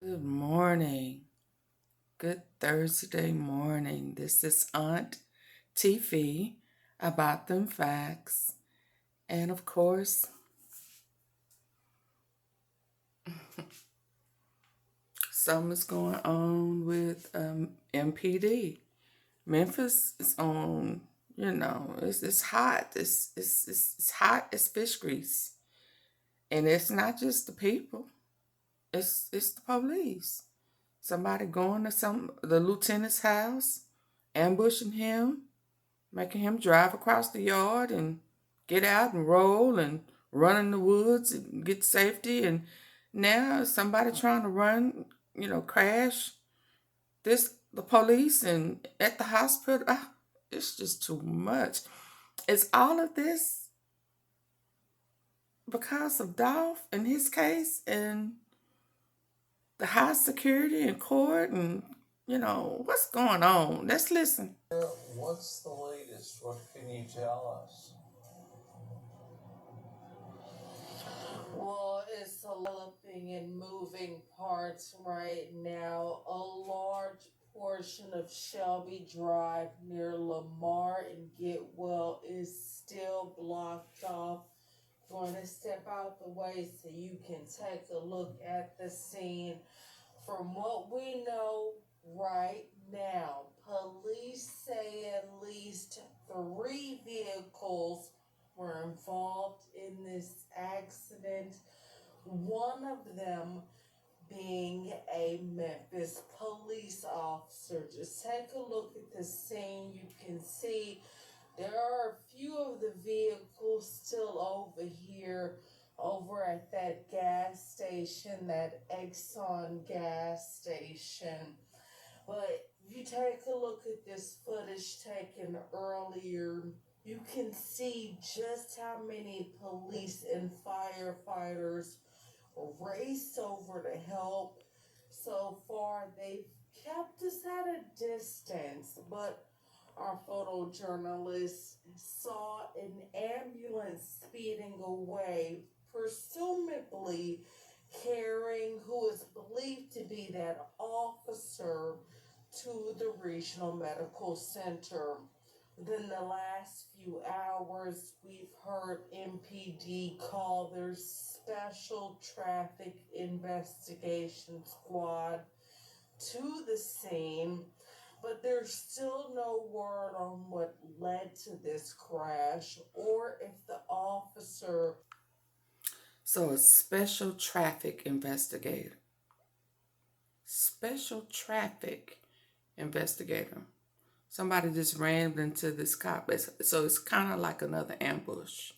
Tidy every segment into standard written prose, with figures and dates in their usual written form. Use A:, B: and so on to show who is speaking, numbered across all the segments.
A: Good morning. Good Thursday morning. This is Aunt Tiffy about them facts. And of course, something's going on with MPD. Memphis is on, it's hot. It's hot as fish grease. And it's not just the people, it's the police. Somebody going to the lieutenant's house, ambushing him, making him drive across the yard and get out and roll and run in the woods and get safety. And now somebody trying to run, crash the police and at the hospital. It's just too much. Is all of this because of Dolph and his case and the high security in court and what's going on? Let's listen.
B: What's the latest? What can you tell us?
C: Well, it's developing and moving parts right now. A large portion of Shelby Drive near Lamar and Getwell is still blocked off. Going to step out the way so you can take a look at the scene. From what we know right now, police say at least 3 vehicles were involved in this accident, one of them being a Memphis police officer. Just take a look at the scene. You can see there are a few of the vehicles still over here, over at that gas station, that Exxon gas station. But if you take a look at this footage taken earlier, you can see just how many police and firefighters raced over to help. So far, they've kept us at a distance, but our photojournalist saw an ambulance speeding away, presumably carrying who is believed to be that officer to the regional medical center. Within the last few hours, we've heard MPD call their special traffic investigation squad to the scene, but there's still no word on what led to this crash or if the officer.
A: So, a special traffic investigator. Special traffic investigator. Somebody just ran into this cop. So it's kind of like another ambush.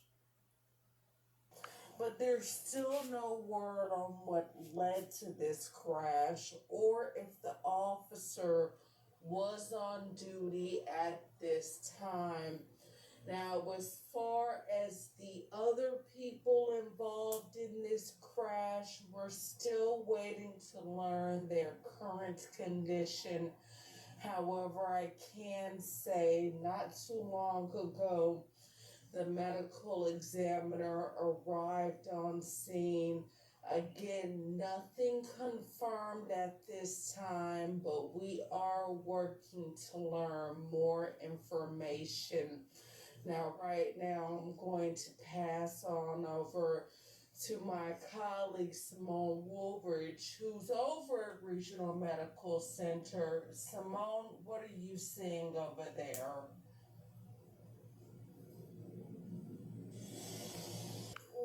C: But there's still no word on what led to this crash or if the officer was on duty at this time. Now, as far as the other people involved in this crash, we're still waiting to learn their current condition. However, I can say not too long ago, the medical examiner arrived on scene. Again, nothing confirmed at this time, but we are working to learn more information. Now, right now, I'm going to pass on over to my colleague Simone Woolbridge, who's over at Regional Medical Center. Simone, what are you seeing over there?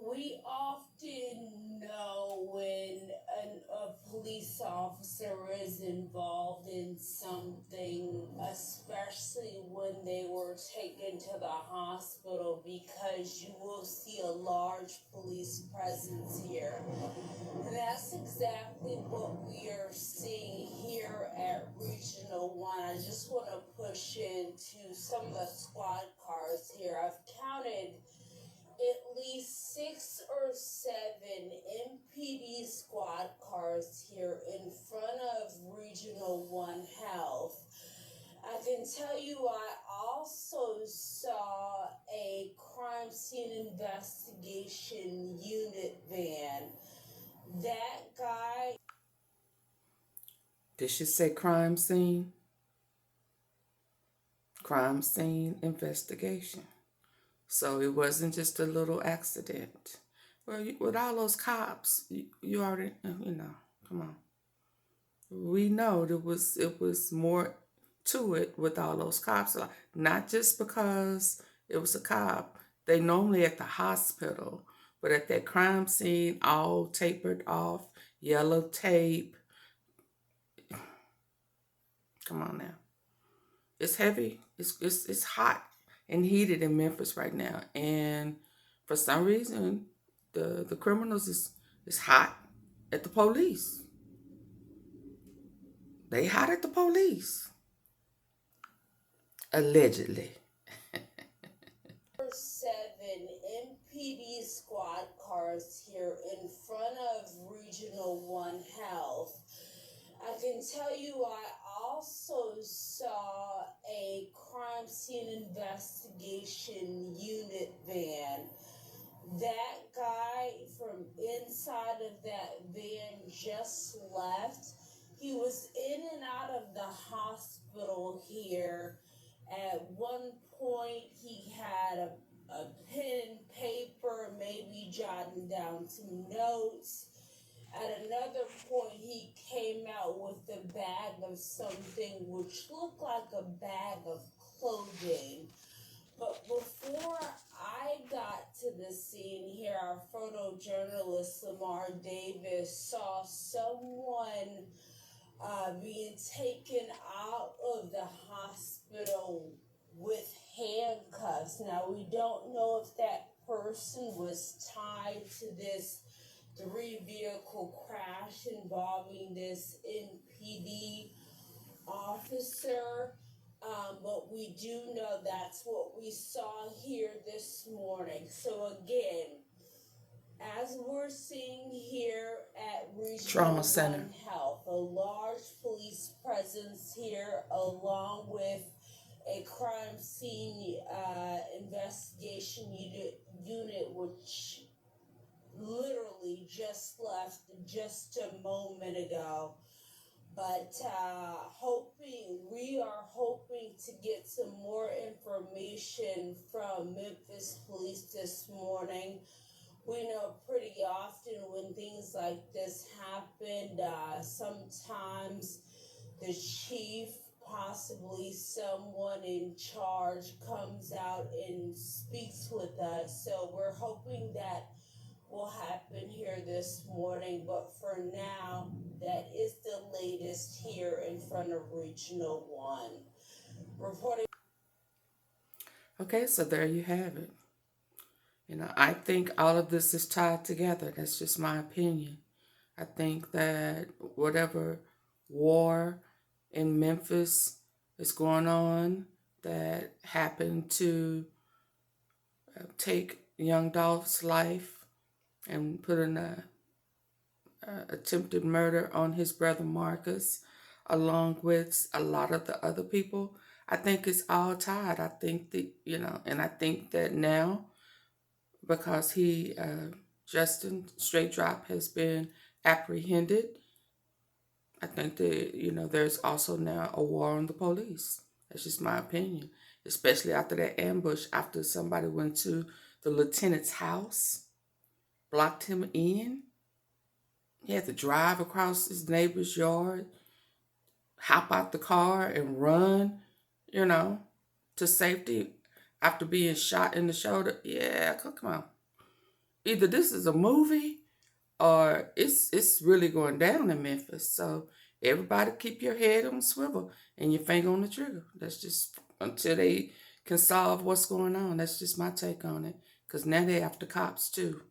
C: We often know when a police officer is involved in something, especially when they were taken to the hospital, because you will see a large police presence here. And that's exactly what we are seeing here at Regional 1. I just want to push into some of the squad cars here. I've counted at least 6 or 7 MPD squad cars here in front of Regional 1 Health. I can tell you I also saw a crime scene investigation unit van. That guy.
A: This should say crime scene. Crime scene investigation. So it wasn't just a little accident. Well, with all those cops, you already, come on. We know it was more to it with all those cops. Not just because it was a cop. They normally at the hospital, but at that crime scene, all tapered off, yellow tape. Come on now. It's heavy. It's hot and heated in Memphis right now, and for some reason, the criminals is hot at the police. They hot at the police, allegedly.
C: 7 MPD squad cars here in front of Regional 1 Health. I can tell you I also saw a crime scene investigation unit van. That guy from inside of that van just left. He was in and out of the hospital here. At one point, he had a pen and paper, maybe jotting down some notes. At another point, he came out with a bag of something which looked like a bag of clothing. But before I got to the scene here, our photojournalist Lamar Davis saw someone being taken out of the hospital with handcuffs. Now, we don't know if that person was tied to this 3-vehicle crash involving this NPD officer. But we do know that's what we saw here this morning. So again, as we're seeing here at Regional
A: Trauma Center.
C: 1 Health, a large police presence here along with a crime scene investigation unit which literally just left just a moment ago. But we are hoping to get some more information from Memphis Police this morning. We know pretty often when things like this happen, sometimes the chief, possibly someone in charge, comes out and speaks with us. So we're hoping that will happen here this morning, but for now, that is the latest here in front of Regional 1. Reporting.
A: Okay, so there you have it. I think all of this is tied together. That's just my opinion. I think that whatever war in Memphis is going on that happened to take young Dolph's life and put an attempted murder on his brother Marcus, along with a lot of the other people. I think it's all tied. I think that, and I think that now, because Justin Straight Drop has been apprehended, I think that, there's also now a war on the police. That's just my opinion, especially after that ambush, after somebody went to the lieutenant's house, blocked him in. He had to drive across his neighbor's yard, hop out the car and run, to safety after being shot in the shoulder. Yeah, come on. Either this is a movie or it's really going down in Memphis. So everybody keep your head on the swivel and your finger on the trigger. That's just until they can solve what's going on. That's just my take on it. Because now they after cops too.